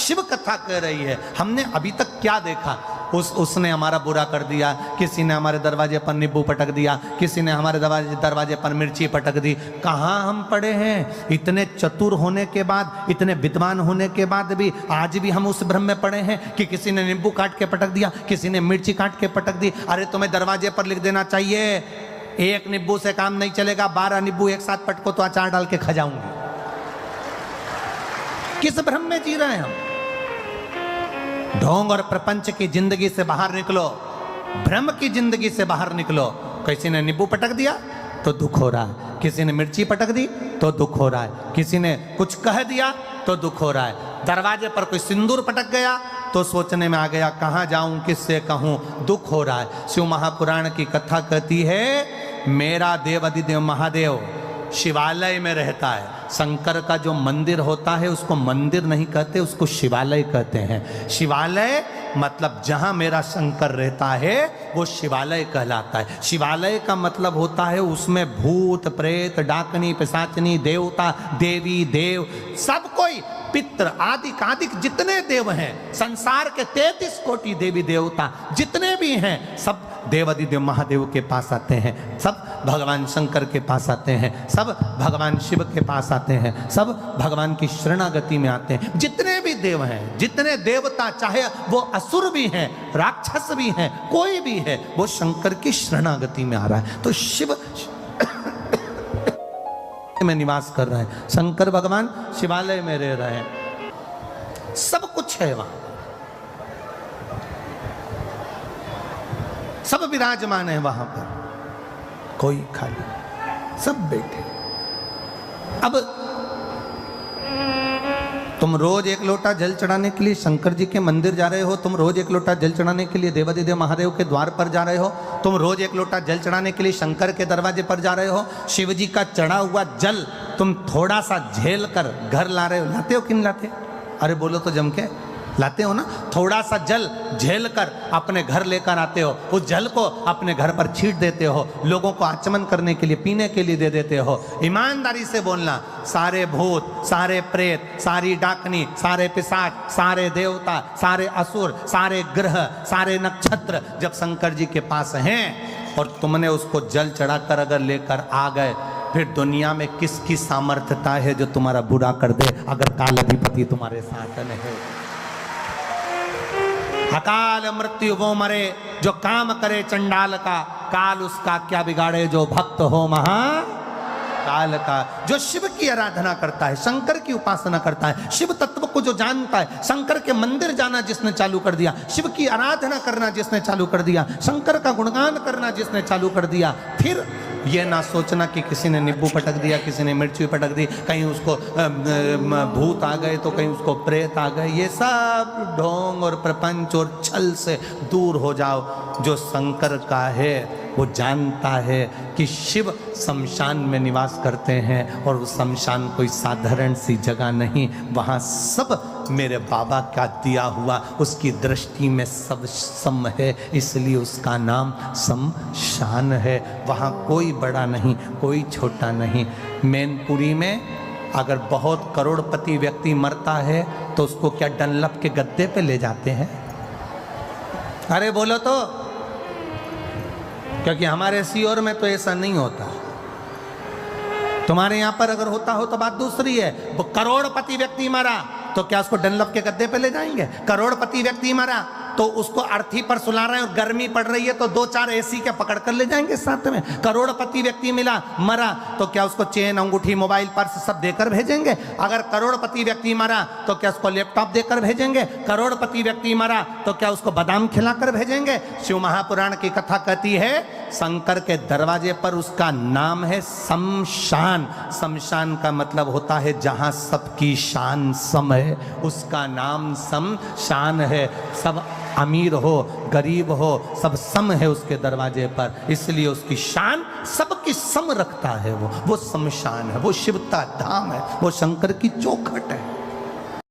शिव कथा कह रही है। हमने अभी तक क्या देखा? उसने हमारा बुरा कर दिया, किसी ने हमारे दरवाजे पर नींबू पटक दिया, किसी ने हमारे दरवाजे पर मिर्ची पटक दी। कहाँ हम पड़े हैं? इतने चतुर होने के बाद, इतने विद्वान होने के बाद भी आज भी हम उस भ्रम में पड़े हैं कि किसी ने नींबू काट के पटक दिया, किसी ने मिर्ची काट के पटक दी। अरे तुम्हें दरवाजे पर लिख देना चाहिए, एक नींबू से काम नहीं चलेगा, 12 नींबू एक साथ पटको तो अचार डाल के खा जाऊंगी। किस भ्रम में जी रहे हैं हम? ढोंग और प्रपंच की जिंदगी से बाहर निकलो, भ्रम की जिंदगी से बाहर निकलो। किसी ने नींबू पटक दिया तो दुख हो रहा है, किसी ने मिर्ची पटक दी तो दुख हो रहा है, किसी ने कुछ कह दिया तो दुख हो रहा है, दरवाजे पर कोई सिंदूर पटक गया तो सोचने में आ गया कहाँ जाऊं, किससे कहूं, दुख हो रहा है। शिव महापुराण की कथा कहती है मेरा देव अधिदेव महादेव शिवालय में रहता है। शंकर का जो मंदिर होता है उसको मंदिर नहीं कहते, उसको शिवालय कहते हैं। शिवालय मतलब जहां मेरा शंकर रहता है वो शिवालय कहलाता है। शिवालय का मतलब होता है उसमें भूत प्रेत डाकनी पिशाचनी देवता देवी देव सब कोई, पितृ आदिक आदिक जितने देव हैं, संसार के 33 कोटि देवी देवता जितने भी हैं, सब देवादिदेव महादेव के पास आते हैं, सब भगवान शंकर के पास आते हैं, सब भगवान शिव के पास आते हैं, सब भगवान की शरणागति में आते हैं। जितने भी देव हैं, जितने देवता, चाहे वो असुर भी हैं, राक्षस भी हैं, कोई भी है, वो शंकर की शरणागति में आ रहा है। तो शिव में निवास कर रहे हैं, शंकर भगवान शिवालय में रह रहे हैं, सब कुछ है वहां, सब विराजमान है वहां पर, कोई खाली, सब बैठे। अब तुम रोज एक लोटा जल चढ़ाने के लिए शंकर जी के मंदिर जा रहे हो, तुम रोज एक लोटा जल चढ़ाने के लिए देवादिदेव महादेव के द्वार पर जा रहे हो, तुम रोज एक लोटा जल चढ़ाने के लिए शंकर के दरवाजे पर जा रहे हो। शिव जी का चढ़ा हुआ जल तुम थोड़ा सा झेल कर घर ला रहे हो, लाते हो कि नहीं लाते? अरे बोलो तो जम के, लाते हो ना? थोड़ा सा जल झेल कर अपने घर लेकर आते हो, उस जल को अपने घर पर छीट देते हो, लोगों को आचमन करने के लिए, पीने के लिए दे देते हो। ईमानदारी से बोलना, सारे भूत, सारे प्रेत, सारी डाकनी, सारे पिशाच, सारे देवता, सारे असुर, सारे ग्रह, सारे नक्षत्र जब शंकर जी के पास हैं और तुमने उसको जल चढ़ाकर अगर लेकर आ गए, फिर दुनिया में किसकी सामर्थ्यता है जो तुम्हारा बुरा कर दे अगर काल अधिपति तुम्हारे साथ नहीं? अकाल मृत्यु वो मरे जो काम करे चंडाल का, काल उसका क्या बिगाड़े जो भक्त हो महा काल का। जो शिव की आराधना करता है, शंकर की उपासना करता है, शिव तत्व को जो जानता है, शंकर के मंदिर जाना जिसने चालू कर दिया, शिव की आराधना करना जिसने चालू कर दिया, शंकर का गुणगान करना जिसने चालू कर दिया, फिर ये ना सोचना कि किसी ने नींबू पटक दिया, किसी ने मिर्ची पटक दी, कहीं उसको भूत आ गए तो कहीं उसको प्रेत आ गए। ये सब ढोंग और प्रपंच और छल से दूर हो जाओ। जो शंकर का है वो जानता है कि शिव शमशान में निवास करते हैं और वो शमशान कोई साधारण सी जगह नहीं, वहाँ सब मेरे बाबा का दिया हुआ, उसकी दृष्टि में सब सम है, इसलिए उसका नाम शमशान है। वहाँ कोई बड़ा नहीं, कोई छोटा नहीं। मैनपुरी में अगर बहुत करोड़पति व्यक्ति मरता है तो उसको क्या डनलप के गद्दे पे ले जाते हैं? अरे बोलो तो, क्योंकि हमारे सीओर में तो ऐसा नहीं होता। तुम्हारे यहां पर अगर होता हो तो बात दूसरी है। वो करोड़पति व्यक्ति मरा तो क्या उसको डनलप के गद्दे पे ले जाएंगे? करोड़पति व्यक्ति मरा तो उसको अर्थी पर सुला रहे हैं और गर्मी पड़ रही है तो 2-4 एसी के पकड़ कर ले जाएंगे साथ में। करोड़पति व्यक्ति मरा तो क्या उसको चेन अंगूठी मोबाइल पर्स सब देकर भेजेंगे? अगर करोड़पति व्यक्ति मरा तो क्या उसको लैपटॉप देकर भेजेंगे? करोड़पति व्यक्ति मरा तो क्या उसको बादाम खिलाकर भेजेंगे? शिव महापुराण की कथा कहती है शंकर के दरवाजे पर उसका नाम है शमशान। शमशान का मतलब होता है जहां सबकी शान सम है, उसका नाम शमशान है। सब अमीर हो गरीब हो सब सम है उसके दरवाजे पर, इसलिए उसकी शान सबकी सम रखता है। वो शमशान है, वो शिवता धाम है, वो शंकर की चौखट है।